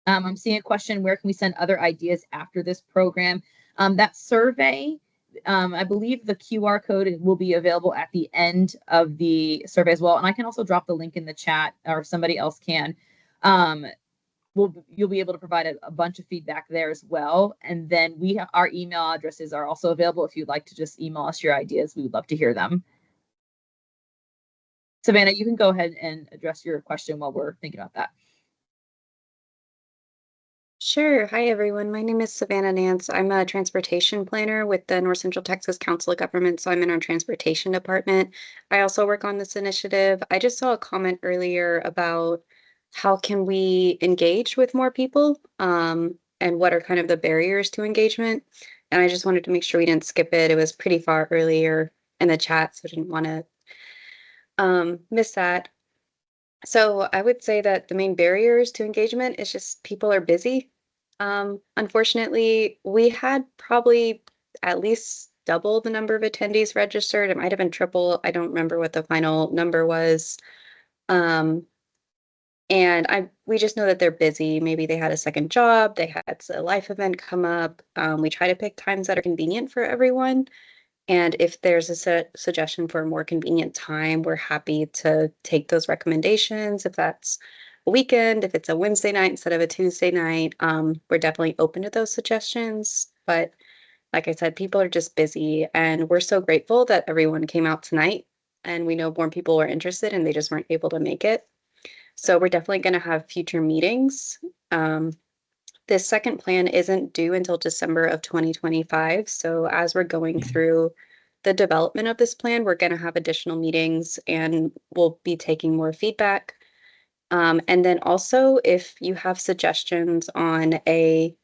I'm seeing a question, where can we send other ideas after this program? That survey, I believe the QR code will be available at the end of the survey as well. And I can also drop the link in the chat, or somebody else can. You'll be able to provide a bunch of feedback there as well. And then our email addresses are also available. If you'd like to just email us your ideas, we would love to hear them. Savannah, you can go ahead and address your question while we're thinking about that. Sure. Hi, everyone. My name is Savannah Nance. I'm a transportation planner with the North Central Texas Council of Government, so I'm in our transportation department. I also work on this initiative. I just saw a comment earlier about how can we engage with more people and what are kind of the barriers to engagement. And I just wanted to make sure we didn't skip it. It was pretty far earlier in the chat, so I didn't want to miss that. So I would say that the main barriers to engagement is just people are busy. Unfortunately, we had probably at least double the number of attendees registered. It might have been triple. I don't remember what the final number was. And we just know that they're busy. Maybe they had a second job, they had a life event come up. We try to pick times that are convenient for everyone. And if there's a suggestion for a more convenient time, we're happy to take those recommendations. If that's a weekend, if it's a Wednesday night instead of a Tuesday night, we're definitely open to those suggestions. But like I said, people are just busy, and we're so grateful that everyone came out tonight. And we know more people were interested and they just weren't able to make it. So we're definitely going to have future meetings. This second plan isn't due until December of 2025. So as we're going through the development of this plan, we're going to have additional meetings and we'll be taking more feedback. And then also, if you have suggestions on a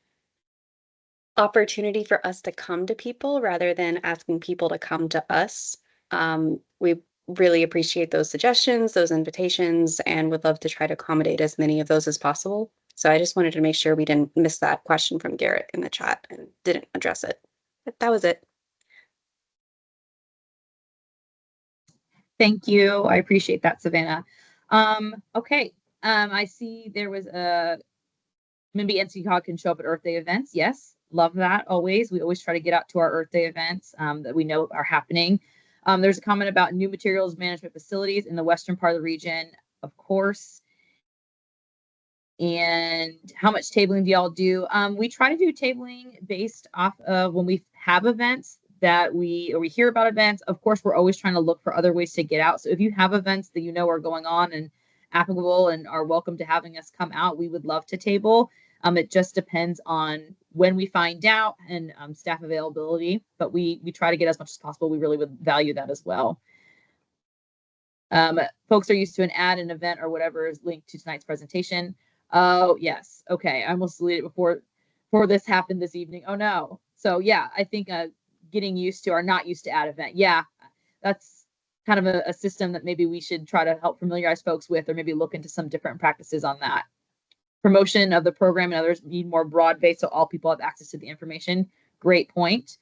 opportunity for us to come to people rather than asking people to come to us, we really appreciate those suggestions, those invitations, and would love to try to accommodate as many of those as possible. So I just wanted to make sure we didn't miss that question from Garrett in the chat and didn't address it. But that was it. Thank you. I appreciate that, Savannah. Okay. I see there was maybe NCTCOG can show up at Earth Day events. Yes, love that always. We always try to get out to our Earth Day events that we know are happening. There's a comment about new materials management facilities in the western part of the region, of course. And how much tabling do y'all do? We try to do tabling based off of when we have events that we hear about events. Of course, we're always trying to look for other ways to get out. So if you have events that you know are going on and applicable and are welcome to having us come out, we would love to table. It just depends on when we find out and staff availability, but we try to get as much as possible. We really would value that as well. Folks are used to an ad, an event, or whatever is linked to tonight's presentation. Oh, yes. Okay. I almost deleted it before this happened this evening. Oh no. So yeah, I think getting used to or not used to ad event. Yeah, that's kind of a system that maybe we should try to help familiarize folks with, or maybe look into some different practices on that. Promotion of the program and others need more broad based so all people have access to the information. Great point.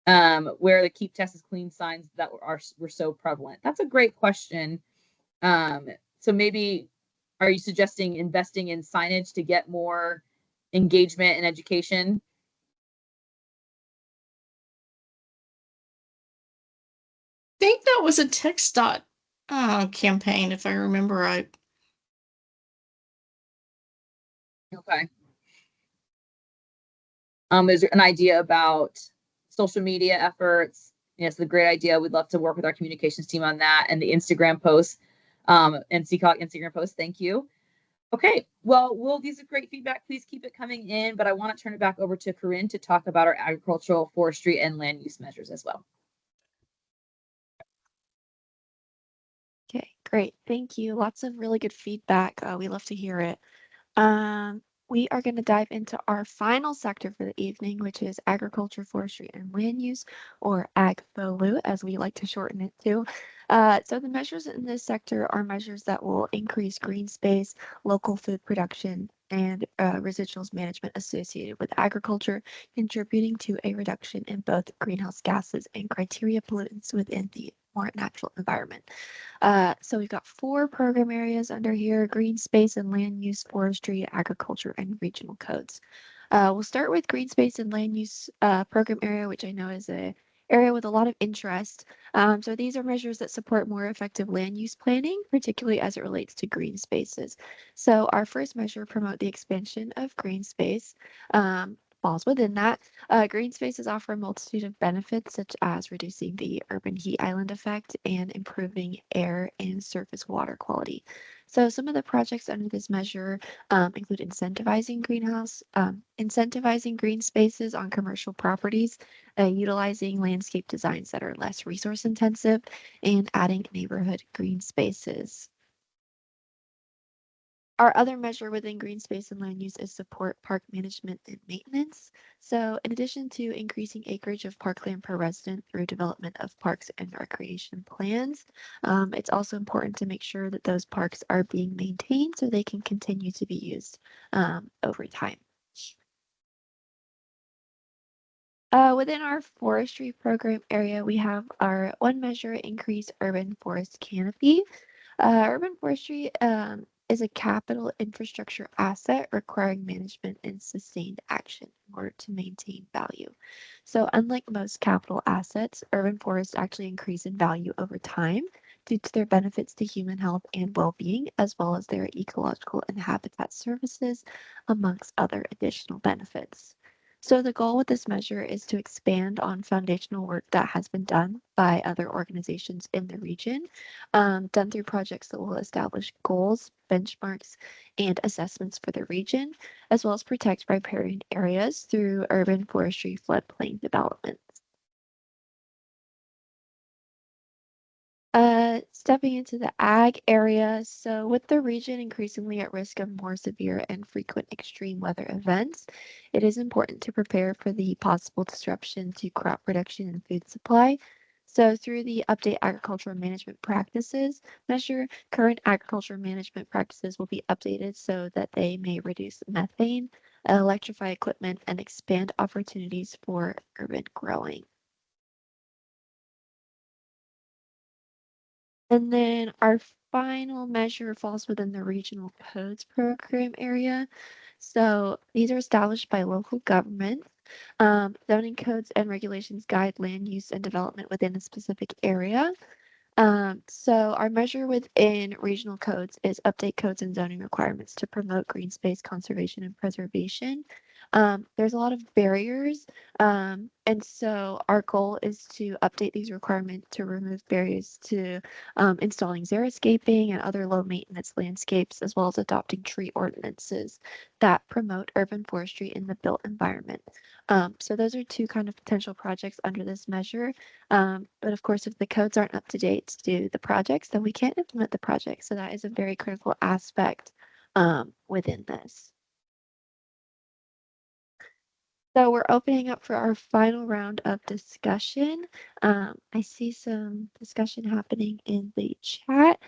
Where the keep Texas clean signs that were so prevalent. That's a great question. So maybe are you suggesting investing in signage to get more engagement and education? I think that was a text dot campaign, if I remember right. Okay. Is there an idea about social media efforts? Yes, a great idea. We'd love to work with our communications team on that and the Instagram posts, NCTCOG Instagram posts. Thank you. Okay, well, these are great feedback. Please keep it coming in, but I want to turn it back over to Corinne to talk about our agricultural, forestry, and land use measures as well. Okay, great. Thank you. Lots of really good feedback. We love to hear it. Um, we are going to dive into our final sector for the evening, which is agriculture, forestry, and land use, or AgFOLU, as we like to shorten it to. So the measures in this sector are measures that will increase green space, local food production, and residuals management associated with agriculture, contributing to a reduction in both greenhouse gases and criteria pollutants within the more natural environment. So we've got 4 program areas under here: green space and land use, forestry, agriculture, and regional codes. We'll start with green space and land use program area, which I know is a area with a lot of interest. So these are measures that support more effective land use planning, particularly as it relates to green spaces. So our first measure, promote the expansion of green space, falls within that. Green spaces offer a multitude of benefits, such as reducing the urban heat island effect and improving air and surface water quality. So some of the projects under this measure include incentivizing green spaces on commercial properties, utilizing landscape designs that are less resource intensive, and adding neighborhood green spaces. Our other measure within green space and land use is support park management and maintenance. So in addition to increasing acreage of parkland per resident through development of parks and recreation plans, it's also important to make sure that those parks are being maintained so they can continue to be used over time. Within our forestry program area, we have our one measure, increase urban forest canopy. Urban forestry is a capital infrastructure asset requiring management and sustained action in order to maintain value. So, unlike most capital assets, urban forests actually increase in value over time due to their benefits to human health and well being, as well as their ecological and habitat services, amongst other additional benefits. So the goal with this measure is to expand on foundational work that has been done by other organizations in the region, done through projects that will establish goals, benchmarks, and assessments for the region, as well as protect riparian areas through urban forestry floodplain development. Stepping into the ag area. So, with the region increasingly at risk of more severe and frequent extreme weather events, it is important to prepare for the possible disruption to crop production and food supply. So, through the Update Agricultural Management Practices measure, current agricultural management practices will be updated so that they may reduce methane, electrify equipment, and expand opportunities for urban growing. And then our final measure falls within the regional codes program area. So these are established by local governments. Zoning codes and regulations guide land use and development within a specific area. So our measure within regional codes is update codes and zoning requirements to promote green space conservation and preservation. There's a lot of barriers, and so our goal is to update these requirements to remove barriers to installing xeriscaping and other low maintenance landscapes, as well as adopting tree ordinances that promote urban forestry in the built environment. So those are 2 kind of potential projects under this measure. But of course, if the codes aren't up to date to do the projects, then we can't implement the project. So that is a very critical aspect within this. So we're opening up for our final round of discussion. I see some discussion happening in the chat,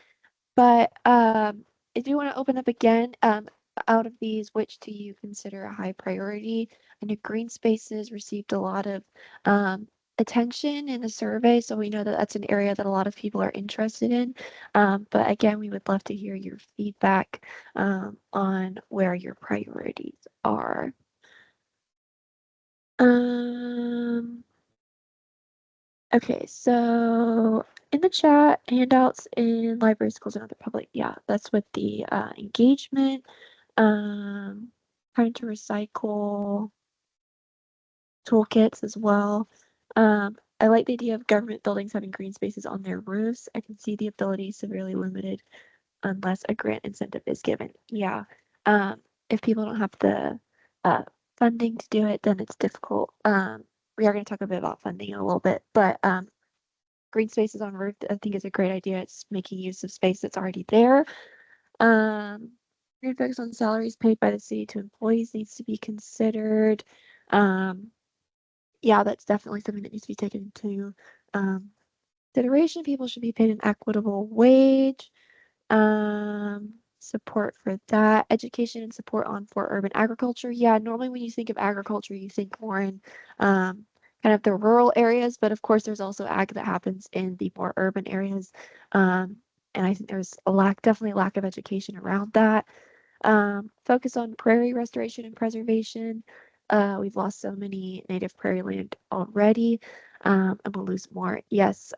but I do want to open up again. Out of these, which do you consider a high priority? I know green spaces received a lot of attention in the survey, so we know that that's an area that a lot of people are interested in. But again, we would love to hear your feedback on where your priorities are. Okay, so in the chat, handouts in library, schools, and other public, yeah, that's with the engagement, trying to recycle toolkits as well. I like the idea of government buildings having green spaces on their roofs. I can see the ability severely limited unless a grant incentive is given. Yeah, if people don't have the uh, funding to do it, then it's difficult. We are going to talk a bit about funding in a little bit, but green spaces on roof, I think is a great idea. It's making use of space that's already there. Green focus on salaries paid by the city to employees needs to be considered. Yeah, that's definitely something that needs to be taken into consideration. People should be paid an equitable wage. Support for that. Education and support for urban agriculture. Yeah, normally when you think of agriculture, you think more in kind of the rural areas, but of course there's also ag that happens in the more urban areas. And I think there's definitely a lack of education around that. Focus on prairie restoration and preservation. We've lost so many native prairie land already, and we'll lose more. Yes,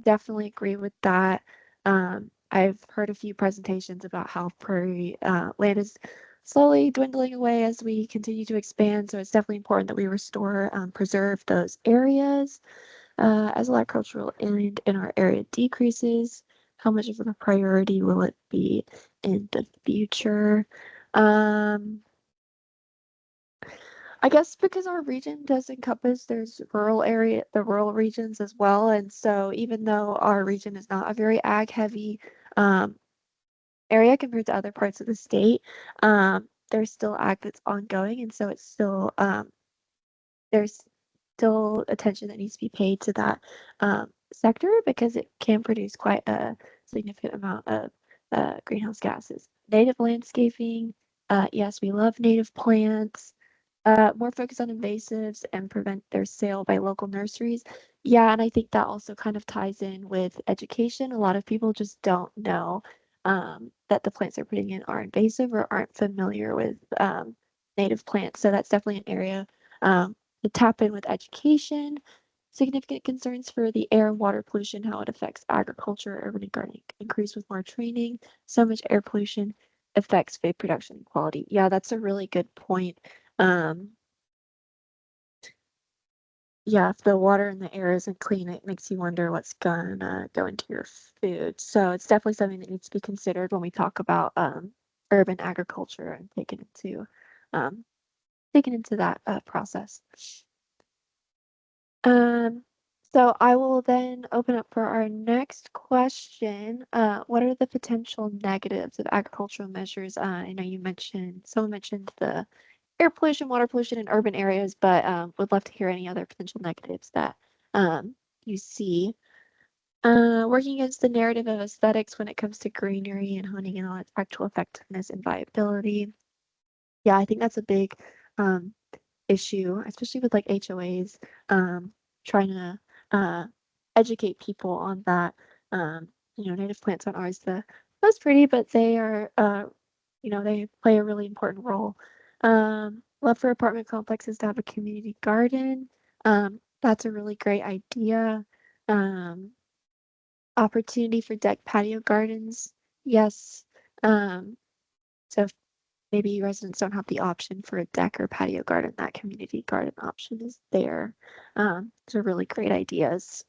definitely agree with that. I've heard a few presentations about how prairie land is slowly dwindling away as we continue to expand. So it's definitely important that we restore, preserve those areas. As agricultural land in our area decreases, how much of a priority will it be in the future? I guess because our region does encompass, there's the rural regions as well. And so even though our region is not a very ag heavy area compared to other parts of the state, there's still ag that's ongoing. And so it's still, there's still attention that needs to be paid to that sector because it can produce quite a significant amount of greenhouse gases. Native landscaping, yes, we love native plants. More focus on invasives and prevent their sale by local nurseries. Yeah, and I think that also kind of ties in with education. A lot of people just don't know that the plants they're putting in are invasive or aren't familiar with native plants. So that's definitely an area to tap in with education. Significant concerns for the air and water pollution, how it affects agriculture, urban and gardening increase with more training. So much air pollution affects food production and quality. Yeah, that's a really good point. Um, yeah, if the water in the air isn't clean, it makes you wonder what's gonna go into your food. So it's definitely something that needs to be considered when we talk about urban agriculture and um, taken into that process. So I will then open up for our next question. What are the potential negatives of agricultural measures? I know someone mentioned the air pollution, water pollution in urban areas, but would love to hear any other potential negatives that you see. Working against the narrative of aesthetics when it comes to greenery and honing in on its actual effectiveness and viability. Yeah, I think that's a big issue, especially with like HOAs, trying to educate people on that. Native plants aren't always the most pretty, but they are, they play a really important role. Love for apartment complexes to have a community garden. That's a really great idea. Um, Opportunity for deck patio gardens. Yes. So if maybe residents don't have the option for a deck or patio garden, that community garden option is there. Those are really great ideas.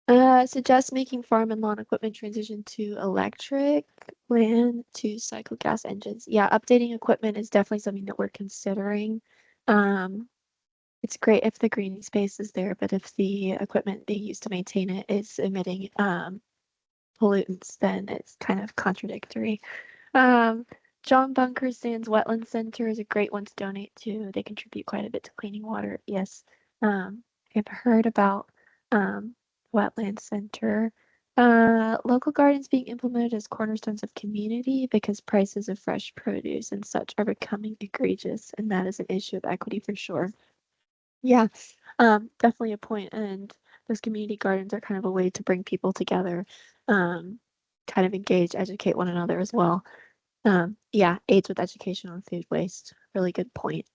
Suggest making farm and lawn equipment transition to electric, plan to cycle gas engines. Yeah, updating equipment is definitely something that we're considering. It's great if the green space is there, but if the equipment being used to maintain it is emitting pollutants, then it's kind of contradictory. John Bunker Sands Wetland Center is a great one to donate to. They contribute quite a bit to cleaning water. Yes. I've heard about Wetland Center. Local gardens being implemented as cornerstones of community because prices of fresh produce and such are becoming egregious, and that is an issue of equity for sure. Yeah, definitely a point, and those community gardens are kind of a way to bring people together, kind of engage, educate one another as well. Yeah, aids with education on food waste. Really good point.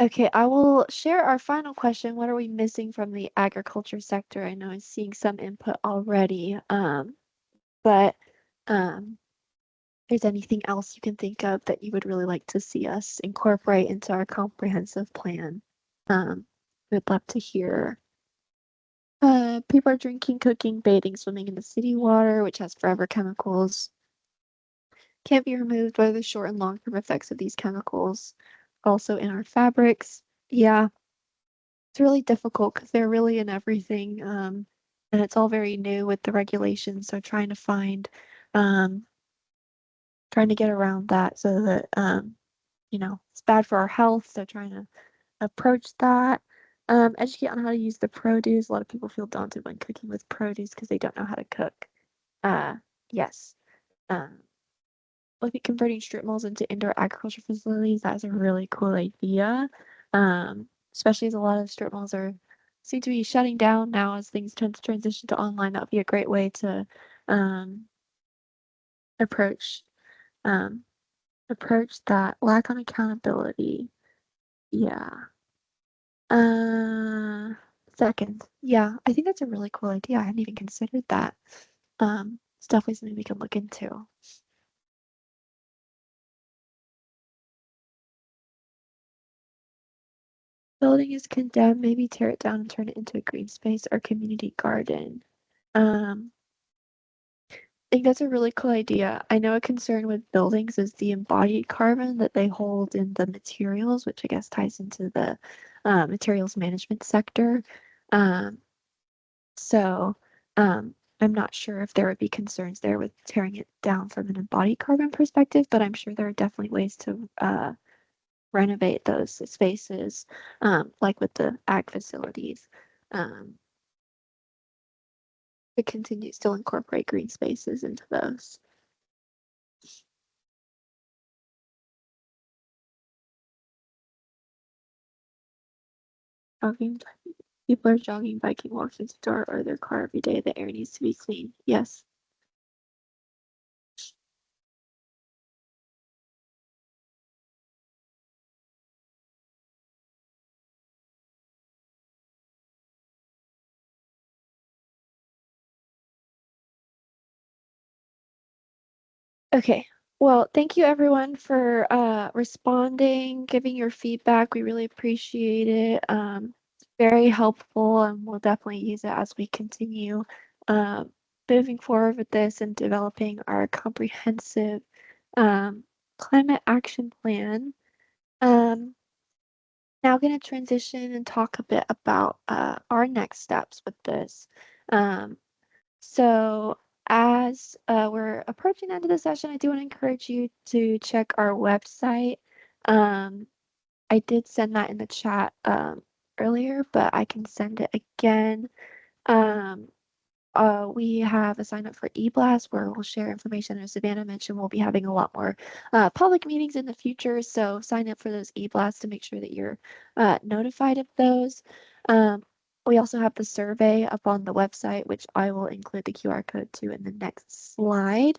Okay, I will share our final question. What are we missing from the agriculture sector? I know I'm seeing some input already, but is anything else you can think of that you would really like to see us incorporate into our comprehensive plan? We'd love to hear. People are drinking, cooking, bathing, swimming in the city water, which has forever chemicals. Can't be removed. What are the short and long-term effects of these chemicals? Also in our fabrics. Yeah, it's really difficult because they're really in everything. And it's all very new with the regulations. So trying to get around that so that, it's bad for our health. So trying to approach that. Educate on how to use the produce. A lot of people feel daunted when cooking with produce because they don't know how to cook. Yes. Um, Look at converting strip malls into indoor agriculture facilities. That's a really cool idea. Especially as a lot of strip malls seem to be shutting down now as things tend to transition to online. That would be a great way to um, approach um, approach that lack on accountability. Yeah. Uh, Second. Yeah, I think that's a really cool idea. I hadn't even considered that. It's definitely something we can look into. Building is condemned, maybe tear it down and turn it into a green space or community garden. I think that's a really cool idea. I know a concern with buildings is the embodied carbon that they hold in the materials, which I guess ties into the materials management sector. Um, so I'm not sure if there would be concerns there with tearing it down from an embodied carbon perspective, but I'm sure there are definitely ways to renovate those spaces, like with the ag facilities, um, to continue still incorporate green spaces into those. Jogging, people are jogging, biking, walking to the door or their car every day. The air needs to be clean. Yes. Okay. Well, thank you everyone for responding, giving your feedback. We really appreciate it. Very helpful, and we'll definitely use it as we continue um, moving forward with this and developing our comprehensive um, climate action plan. Now going to transition and talk a bit about our next steps with this. Um, so as we're approaching the end of the session, I do want to encourage you to check our website. I did send that in the chat earlier, but I can send it again. Um, we have a sign up for eBlast where we'll share information. As Savannah mentioned, we'll be having a lot more public meetings in the future. So sign up for those eBlasts to make sure that you're notified of those. We also have the survey up on the website, which I will include the QR code to in the next slide.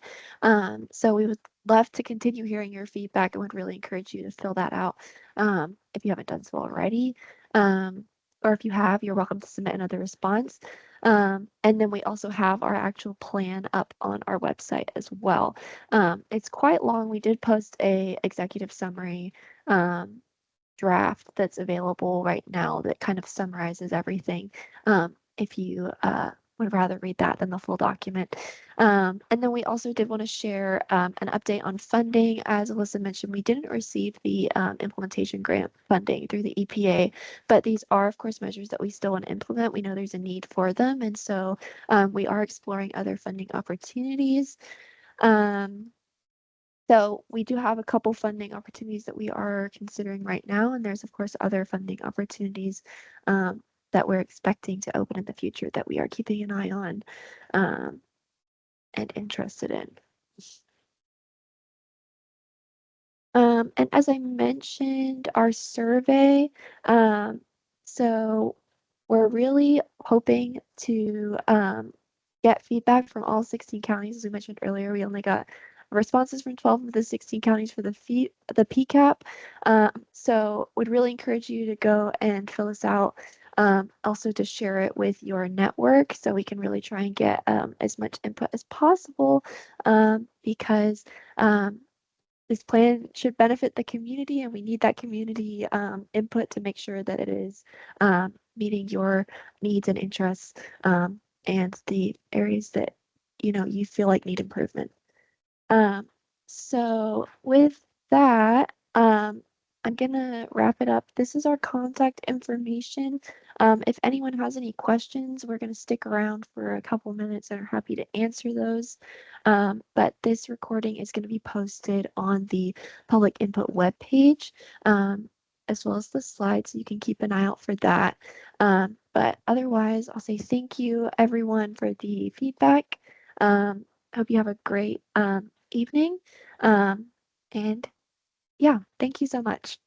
So we would love to continue hearing your feedback and would really encourage you to fill that out if you haven't done so already. Or if you have, you're welcome to submit another response. And then we also have our actual plan up on our website as well. It's quite long. We did post a executive summary draft that's available right now that kind of summarizes everything. If you would rather read that than the full document. And then we also did want to share an update on funding. As Alyssa mentioned, we didn't receive the implementation grant funding through the EPA, but these are, of course, measures that we still want to implement. We know there's a need for them, and so we are exploring other funding opportunities. So we do have a couple funding opportunities that we are considering right now, and there's of course other funding opportunities that we're expecting to open in the future that we are keeping an eye on and interested in. And as I mentioned, our survey, so we're really hoping to get feedback from all 16 counties. As we mentioned earlier, we only got responses from 12 of the 16 counties for the PCAP. So would really encourage you to go and fill this out. Also to share it with your network so we can really try and get as much input as possible because this plan should benefit the community and we need that community input to make sure that it is meeting your needs and interests and the areas that you feel like need improvement. So with that, I'm gonna wrap it up. This is our contact information. If anyone has any questions, we're gonna stick around for a couple minutes and are happy to answer those. But this recording is gonna be posted on the public input webpage, as well as the slides, so you can keep an eye out for that. But otherwise, I'll say thank you everyone for the feedback. Hope you have a great evening. And yeah, thank you so much.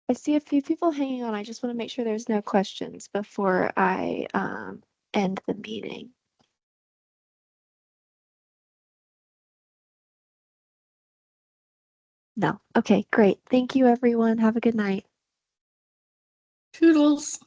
I see a few people hanging on. I just want to make sure there's no questions before I end the meeting. No. Okay, great. Thank you, everyone. Have a good night. Toodles.